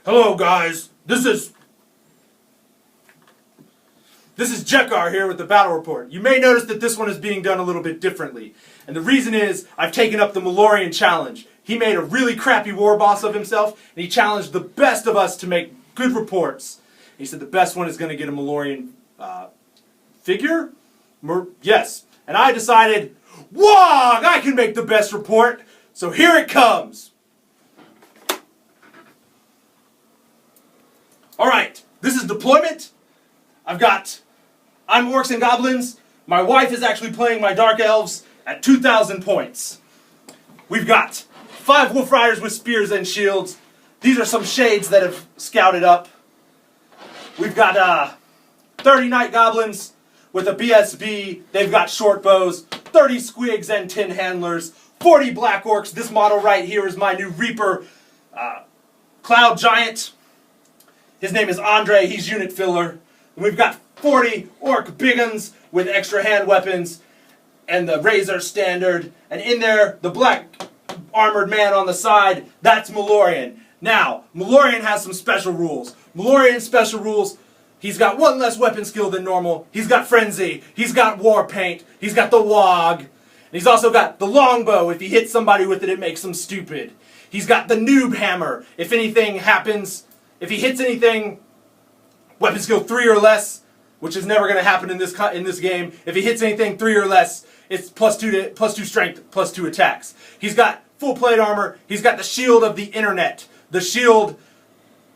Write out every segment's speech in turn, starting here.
Hello guys, this is Djekar here with the battle report. You may notice that this one is being done a little bit differently. And the reason is, I've taken up the Malorian challenge. He made a really crappy war boss of himself, and he challenged the best of us to make good reports. He said the best one is going to get a Malorian figure? Yes. And I decided, WAAAAGGHHHH, I can make the best report. So here it comes. Alright, this is deployment. I'm Orcs and Goblins. My wife is actually playing my Dark Elves at 2,000 points. We've got 5 Wolf Riders with spears and shields. These are some shades that have scouted up. We've got 30 Night Goblins with a BSB. They've got short bows, 30 Squigs and 10 Handlers, 40 Black Orcs. This model right here is my new Reaper Cloud Giant. His name is Andre, he's unit filler. And we've got 40 Orc Big Uns with extra hand weapons and the Razor Standard. And in there, the black armored man on the side, that's Malorian. Now, Malorian has some special rules. Malorian's special rules, he's got 1 less weapon skill than normal. He's got Frenzy, he's got War Paint, he's got the WAAAAGGHHHH. And he's also got the longbow. If he hits somebody with it, it makes him stupid. He's got the Noob Hammer. If anything happens, if he hits anything, weapon skill 3 or less, which is never going to happen in this game. If he hits anything 3 or less, it's +2 strength, +2 attacks. He's got full plate armor. He's got the shield of the internet. The shield,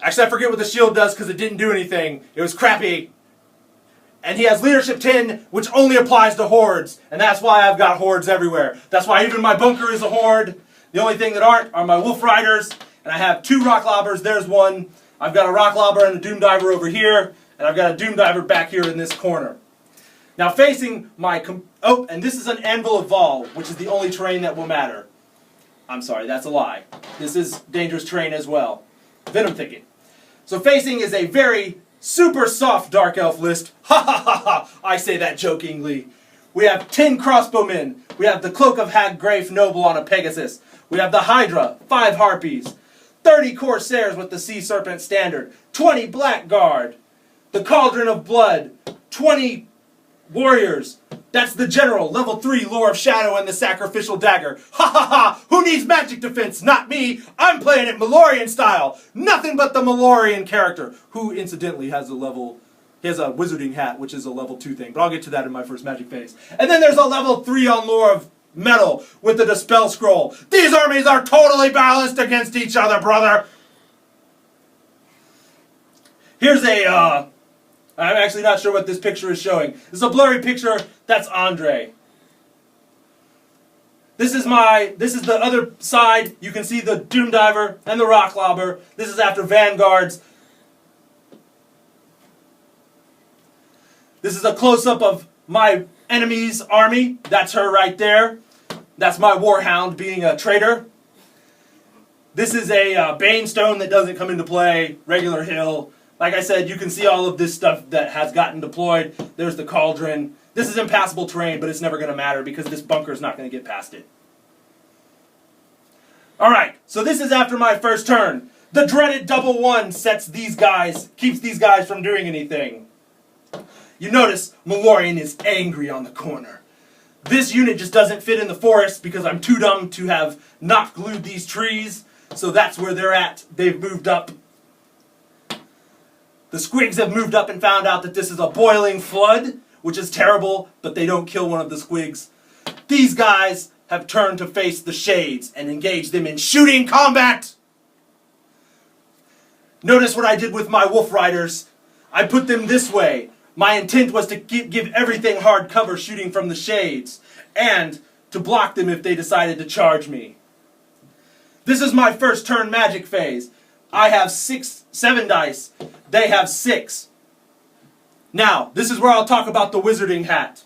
actually I forget what the shield does because it didn't do anything. It was crappy. And he has leadership 10, which only applies to hordes. And that's why I've got hordes everywhere. That's why even my bunker is a horde. The only thing that aren't are my Wolf Riders. And I have 2 Rock Lobbers. There's one. I've got a Rock Lobber and a Doom Diver over here, and I've got a Doom Diver back here in this corner. Now facing my, and this is an Anvil of Vol, which is the only terrain that will matter. I'm sorry, that's a lie. This is dangerous terrain as well. Venom Thicket. So facing is a very super soft Dark Elf list. Ha ha ha ha, I say that jokingly. We have 10 crossbowmen. We have the Cloak of Haggrafe Noble on a Pegasus. We have the Hydra, 5 Harpies. 30 Corsairs with the Sea Serpent Standard, 20 Blackguard, the Cauldron of Blood, 20 Warriors. That's the General, level 3 Lore of Shadow and the Sacrificial Dagger. Ha ha ha! Who needs magic defense? Not me! I'm playing it Malorian style! Nothing but the Malorian character, who incidentally has a wizarding hat, which is a level 2 thing, but I'll get to that in my first magic phase. And then there's a level 3 on Lore of Metal with the Dispel Scroll. These armies are totally balanced against each other, brother! Here's I'm actually not sure what this picture is showing. This is a blurry picture. That's Andre. This is the other side. You can see the Doom Diver and the Rock Lobber. This is after Vanguards. This is a close-up of my enemy's army. That's her right there. That's my Warhound being a traitor. This is a Banestone that doesn't come into play. Regular hill. Like I said, you can see all of this stuff that has gotten deployed. There's the Cauldron. This is impassable terrain, but it's never going to matter because this bunker is not going to get past it. Alright, so this is after my first turn. The dreaded double 1 keeps these guys from doing anything. You notice Malorian is angry on the corner. This unit just doesn't fit in the forest because I'm too dumb to have not glued these trees. So that's where they're at. They've moved up. The Squigs have moved up and found out that this is a boiling flood, which is terrible, but they don't kill one of the Squigs. These guys have turned to face the Shades and engage them in shooting combat. Notice what I did with my Wolf Riders. I put them this way. My intent was to give everything hard cover shooting from the Shades, and to block them if they decided to charge me. This is my first turn magic phase. I have 7 dice. They have 6. Now, this is where I'll talk about the wizarding hat.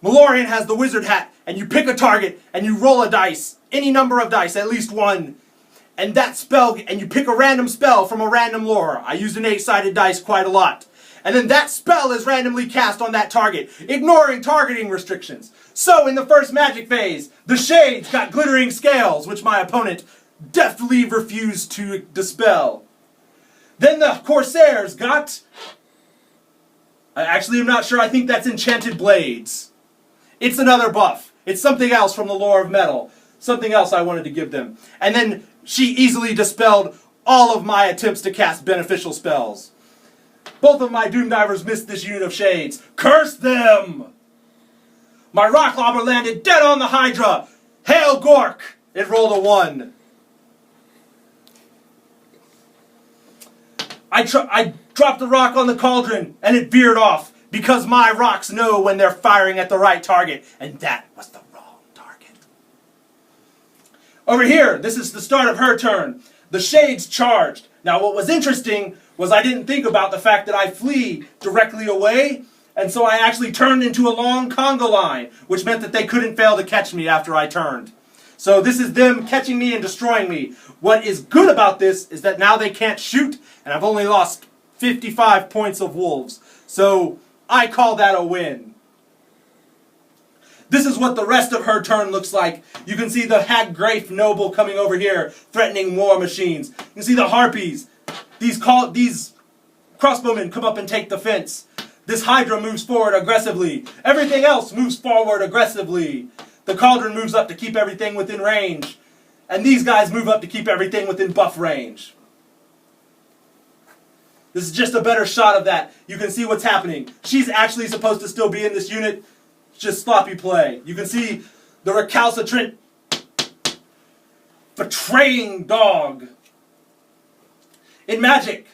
Malorian has the wizard hat, and you pick a target, and you roll a dice. Any number of dice, at least 1. And that spell, and you pick a random spell from a random lore. I use an 8-sided dice quite a lot. And then that spell is randomly cast on that target, ignoring targeting restrictions. So in the first magic phase, the Shades got glittering scales, which my opponent deftly refused to dispel. Then the Corsairs got... I actually am not sure. I think that's Enchanted Blades. It's another buff. It's something else from the lore of metal. Something else I wanted to give them. And then she easily dispelled all of my attempts to cast beneficial spells. Both of my Doom Divers missed this unit of shades. Curse them! My Rock Lobber landed dead on the Hydra. Hail Gork! It rolled a 1. I dropped the rock on the cauldron and it veered off because my rocks know when they're firing at the right target, and that was the wrong target. Over here, this is the start of her turn. The shades charged. Now what was interesting was I didn't think about the fact that I flee directly away, and so I actually turned into a long conga line, which meant that they couldn't fail to catch me after I turned. So this is them catching me and destroying me. What is good about this is that now they can't shoot, and I've only lost 55 points of wolves. So I call that a win. This is what the rest of her turn looks like. You can see the Hag-Grafe Noble coming over here, threatening war machines. You can see the Harpies. These crossbowmen come up and take the fence. This Hydra moves forward aggressively. Everything else moves forward aggressively. The Cauldron moves up to keep everything within range. And these guys move up to keep everything within buff range. This is just a better shot of that. You can see what's happening. She's actually supposed to still be in this unit. It's just sloppy play. You can see the recalcitrant, betraying dog. In Magic,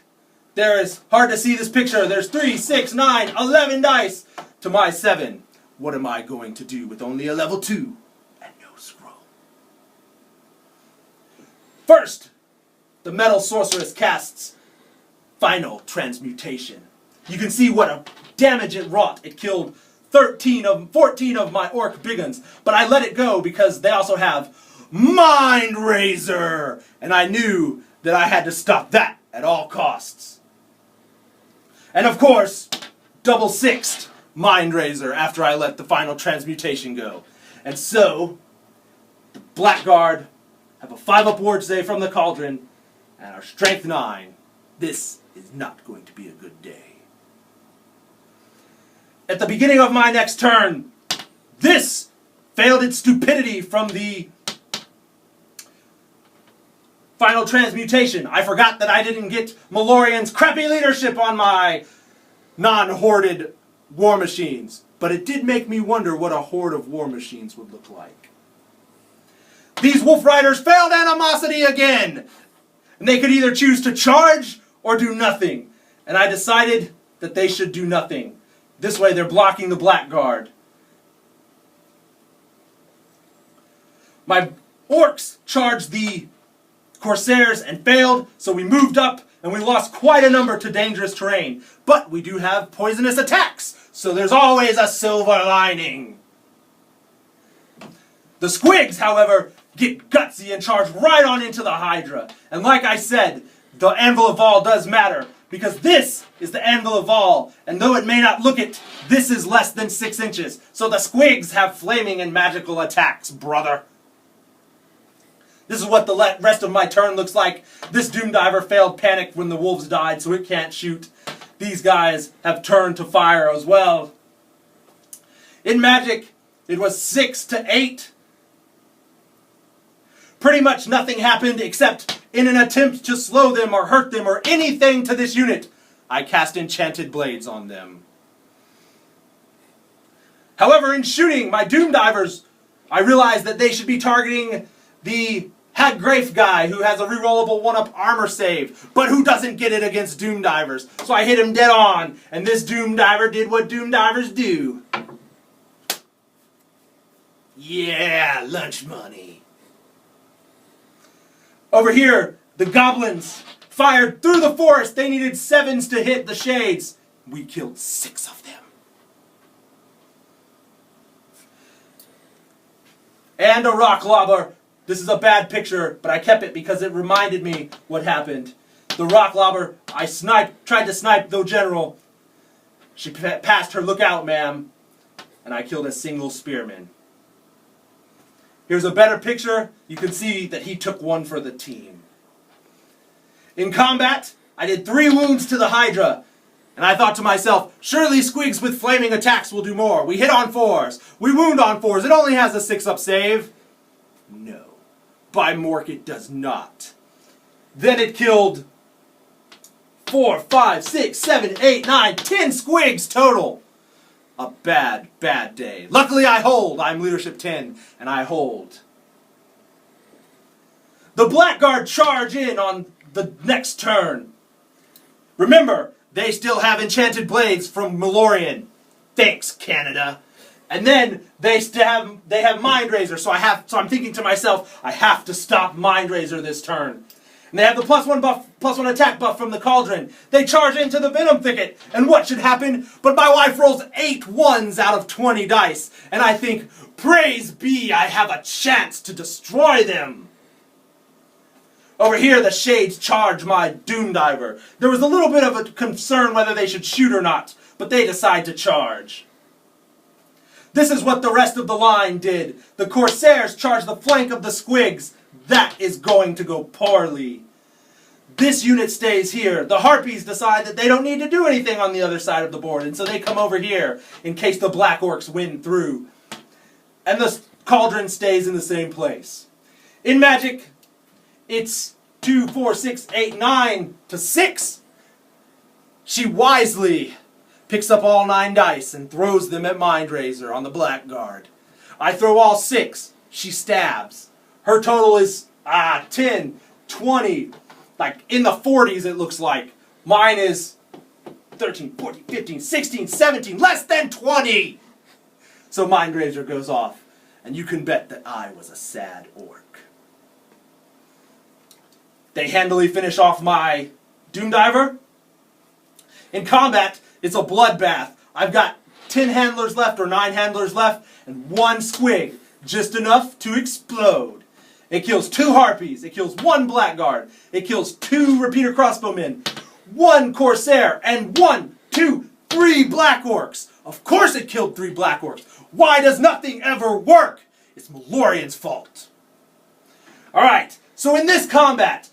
there is hard to see this picture. There's 3, 6, 9, 11 dice to my 7. What am I going to do with only a level 2 and no scroll? First, the Metal Sorceress casts Final Transmutation. You can see what a damage it wrought. It killed 14 of my Orc Biggins, but I let it go because they also have Mind Razor, and I knew that I had to stop that at all costs. And of course, double-sixed Mind Razor after I let the Final Transmutation go. And so, the Blackguard have a 5-up ward save from the Cauldron, and our Strength 9. This is not going to be a good day. At the beginning of my next turn, this failed its stupidity from the Final Transmutation. I forgot that I didn't get Malorian's crappy leadership on my non-horded war machines. But it did make me wonder what a horde of war machines would look like. These Wolf Riders failed Animosity again! And they could either choose to charge or do nothing. And I decided that they should do nothing. This way they're blocking the Blackguard. My Orcs charged the Corsairs and failed, so we moved up and we lost quite a number to dangerous terrain. But we do have poisonous attacks, so there's always a silver lining. The Squigs, however, get gutsy and charge right on into the Hydra. And like I said, the Anvil of All does matter, because this is the Anvil of All, and though it may not look it, this is less than 6 inches. So the Squigs have flaming and magical attacks, brother. This is what the rest of my turn looks like. This Doom Diver failed Panic when the wolves died, so it can't shoot. These guys have turned to fire as well. In Magic, it was 6 to 8. Pretty much nothing happened except in an attempt to slow them or hurt them or anything to this unit, I cast Enchanted Blades on them. However, in shooting my Doom Divers, I realized that they should be targeting the Hag-Grafe guy who has a rerollable 1-up armor save, but who doesn't get it against Doom Divers. So I hit him dead on, and this Doom Diver did what Doom Divers do. Yeah, lunch money. Over here, the Goblins fired through the forest. They needed 7s to hit the Shades. We killed 6 of them. And a Rock Lobber. This is a bad picture, but I kept it because it reminded me what happened. The Rock Lobber, I tried to snipe the general. She passed her lookout, ma'am, and I killed a single spearman. Here's a better picture. You can see that he took one for the team. In combat, I did 3 wounds to the Hydra. And I thought to myself, surely squigs with flaming attacks will do more. We hit on 4s. We wound on 4s. It only has a 6-up save. No. By Mork, it does not. Then it killed 4, 5, 6, 7, 8, 9, 10 squigs total. A bad, bad day. Luckily I hold. I'm leadership 10, and I hold. The Blackguard charge in on the next turn. Remember, they still have enchanted blades from Malorian. Thanks, Canada. And then they have Mind Razor, so I'm thinking to myself, I have to stop Mind Razor this turn. And they have the +1 attack buff from the Cauldron. They charge into the Venom Thicket, and what should happen? But my wife rolls 8 1s out of 20 dice, and I think, praise be, I have a chance to destroy them. Over here, the Shades charge my Doom Diver. There was a little bit of a concern whether they should shoot or not, but they decide to charge. This is what the rest of the line did. The Corsairs charge the flank of the Squigs. That is going to go poorly. This unit stays here. The Harpies decide that they don't need to do anything on the other side of the board, and so they come over here in case the Black Orcs win through. And the Cauldron stays in the same place. In Magic, it's 2, 4, 6, 8, 9 to 6. She wisely picks up all 9 dice and throws them at Mind Razor on the Blackguard. I throw all 6. She stabs. Her total is 10, 20, like in the 40s it looks like. Mine is 13, 14, 15, 16, 17, less than 20. So Mind Razor goes off, and you can bet that I was a sad orc. They handily finish off my Doom Diver. In combat, it's a bloodbath. I've got 10 handlers left, or 9 handlers left, and 1 squig. Just enough to explode. It kills 2 Harpies. It kills 1 Blackguard. It kills 2 Repeater Crossbowmen, 1 Corsair, and 1, 2, 3 Black Orcs. Of course it killed 3 Black Orcs. Why does nothing ever work? It's Malorian's fault. Alright, so in this combat,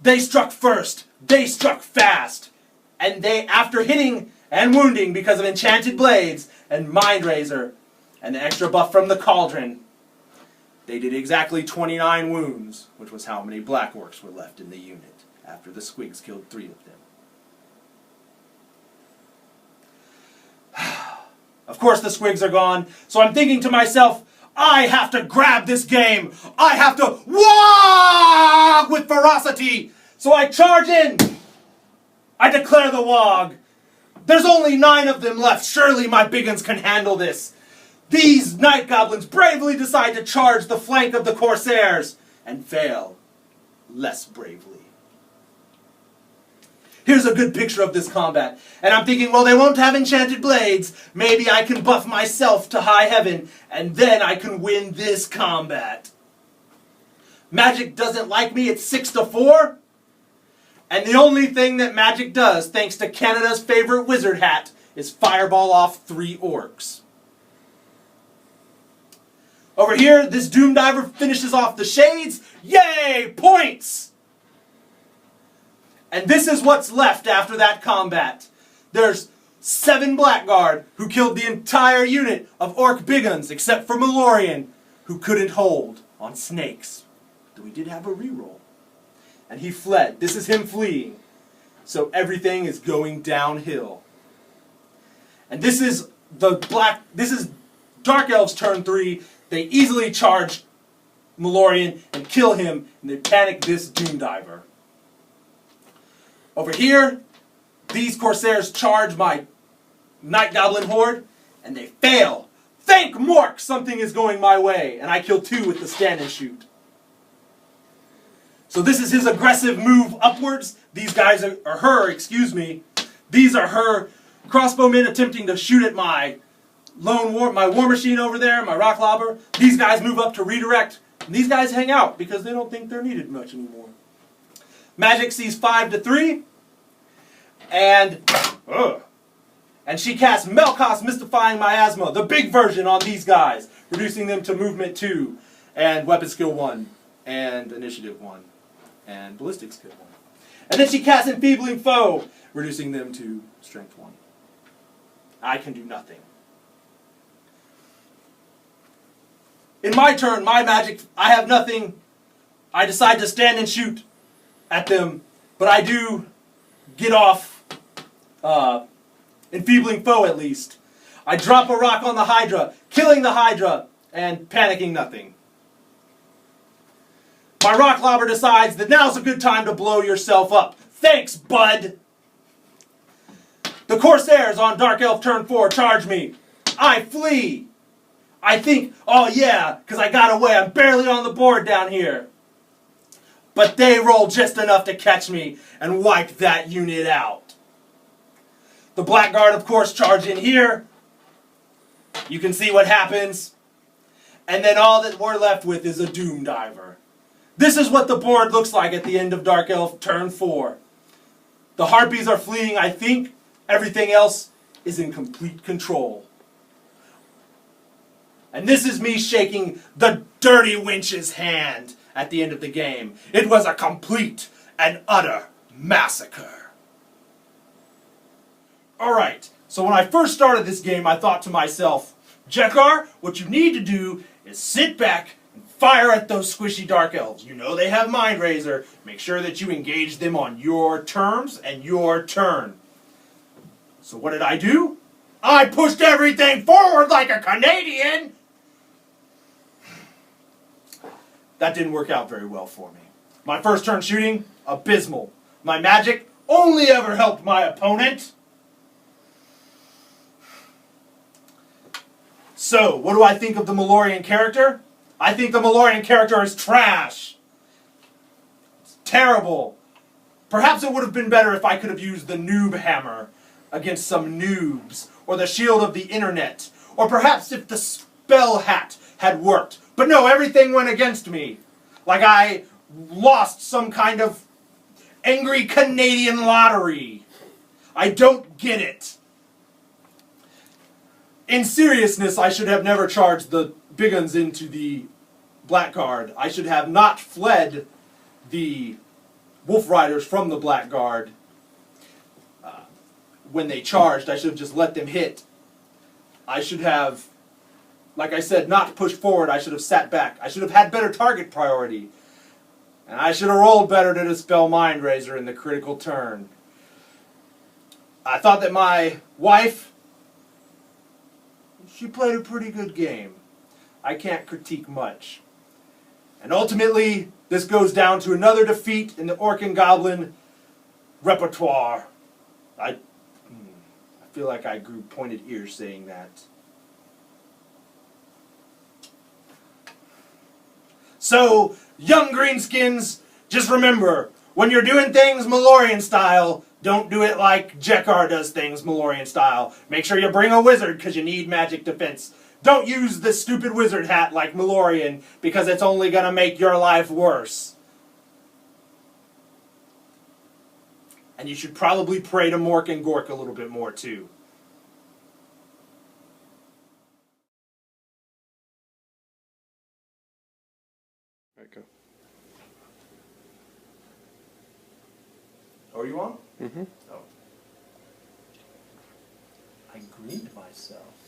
they struck first. They struck fast. And they, after hitting and wounding because of Enchanted Blades and Mind Razor and the extra buff from the Cauldron, they did exactly 29 wounds, which was how many Black Orcs were left in the unit after the Squigs killed 3 of them. Of course the Squigs are gone, so I'm thinking to myself, I have to grab this game! I have to WAAAAGGHHHH with ferocity! So I charge in! I declare the WAAAAGG! There's only 9 of them left, surely my big uns can handle this! These Night Goblins bravely decide to charge the flank of the Corsairs, and fail less bravely. Here's a good picture of this combat, and I'm thinking, well, they won't have enchanted blades, maybe I can buff myself to high heaven, and then I can win this combat. Magic doesn't like me, it's 6-4, and the only thing that Magic does, thanks to Canada's favorite wizard hat, is fireball off 3 orcs. Over here, this Doom Diver finishes off the Shades. Yay! Points! And this is what's left after that combat. There's 7 Blackguard, who killed the entire unit of Orc Big Uns, except for Malorian, who couldn't hold on snakes. Though he did have a reroll. And he fled. This is him fleeing. So everything is going downhill. And this is Dark Elves turn 3. They easily charge Malorian and kill him, and they panic this Doom Diver. Over here, these Corsairs charge my Night Goblin horde, and they fail. Thank Mork, something is going my way, and I kill 2 with the stand and shoot. So this is his aggressive move upwards. These guys are her, excuse me. These are her crossbowmen attempting to shoot at my my War Machine over there, my Rock Lobber. These guys move up to redirect, and these guys hang out because they don't think they're needed much anymore. Magic sees 5-3, and she casts Melkoth's Mystifying Miasma, the big version on these guys, reducing them to movement 2, and weapon skill 1, and initiative 1, and ballistic skill 1. And then she casts Enfeebling Foe, reducing them to Strength 1. I can do nothing. In my turn, my magic, I have nothing. I decide to stand and shoot at them, but I do get off Enfeebling Foe at least. I drop a rock on the Hydra, killing the Hydra, and panicking nothing. My rock lobber decides that now's a good time to blow yourself up. Thanks, bud! The Corsairs on Dark Elf turn 4 charge me. I flee. I think, oh yeah, because I got away. I'm barely on the board down here. But they roll just enough to catch me and wipe that unit out. The Blackguard, of course, charge in here. You can see what happens. And then all that we're left with is a Doom Diver. This is what the board looks like at the end of Dark Elf turn 4. The Harpies are fleeing, I think. Everything else is in complete control. And this is me shaking the Dirty Winch's hand at the end of the game. It was a complete and utter massacre. Alright, so when I first started this game, I thought to myself, Djekar, what you need to do is sit back and fire at those squishy Dark Elves. You know they have Mind Razor. Make sure that you engage them on your terms and your turn. So what did I do? I pushed everything forward like a Canadian! That didn't work out very well for me. My first turn shooting, abysmal. My magic only ever helped my opponent. So, what do I think of the Malorian character? I think the Malorian character is trash. It's terrible. Perhaps it would have been better if I could have used the noob hammer against some noobs, or the shield of the internet, or perhaps if the spell hat had worked. But no, everything went against me. Like I lost some kind of angry Canadian lottery. I don't get it. In seriousness, I should have never charged the big uns into the Blackguard. I should have not fled the Wolf Riders from the Blackguard when they charged. I should have just let them hit. I should have, like I said, not pushed forward. I should have sat back. I should have had better target priority. And I should have rolled better to dispel Mind Razor in the critical turn. I thought that my wife, she played a pretty good game. I can't critique much. And ultimately, this goes down to another defeat in the Orc and Goblin repertoire. I feel like I grew pointed ears saying that. So, young greenskins, just remember, when you're doing things Malorian style, don't do it like Djekar does things Malorian style. Make sure you bring a wizard because you need magic defense. Don't use the stupid wizard hat like Malorian because it's only going to make your life worse. And you should probably pray to Mork and Gork a little bit more too. All right, go. Oh, are you on? Mm-hmm. Oh. I greened myself.